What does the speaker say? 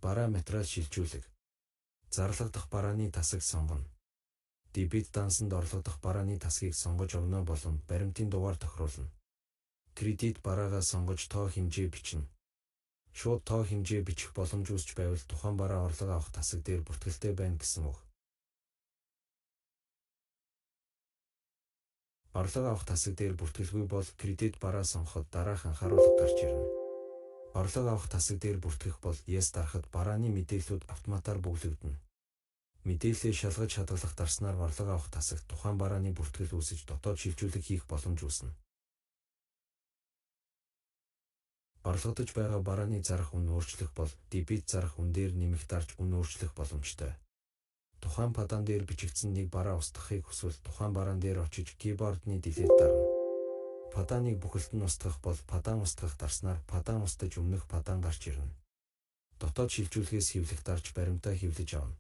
бараа материал шилжүүлэг. Зарлагдах барааны тасаг сонгоно. Дебит дансанд орлогдох барааны тасгийг сонгож өгнө болон баримтын дугаар тохируулна. Кредит бараагаа сонгож тоо хэмжээ бичнэ. Шууд тоо хэмжээ бичих боломж үүсч байвал тухайн бараа орлого авах тасаг дээр бүртгэлтэй байна гэсэн үг. Орлого авах тасаг дээр бүртгэлгүй бол кредит бараа сонгоход дараах анхааруулга гарч ирнэ. Орлого авах тасаг дээр бүртгэх бол Yes дарахад барааны мэдээллүүд автоматар бүглэгдэнэ. Мэдээллээ шалгаж хадгалах дарснаар орлого авах тасагт тухайн барааны бүртгэл үүсэж дотоод шилжүүлэг хийх боломж үүснэ. Орлогдож байгаа барааны зарах үн өөрчлөх бол дебит зарах үн дээр нэмэх дарж үн өөрчлөх боломжтой. Тухайн падан дээр бичигдсэн нэг бараа устгахыг хүсвэл тухайн бараан дээр очиж keyboard-ны delete дарна. Паданыг бүхэлд нь устгах бол падан устгах дарснаар падан устж өмнөх падан гарч ирнэ. Дотоод шилжүүлгээс хэвлэх дарж баримтаа хэвлэж авна.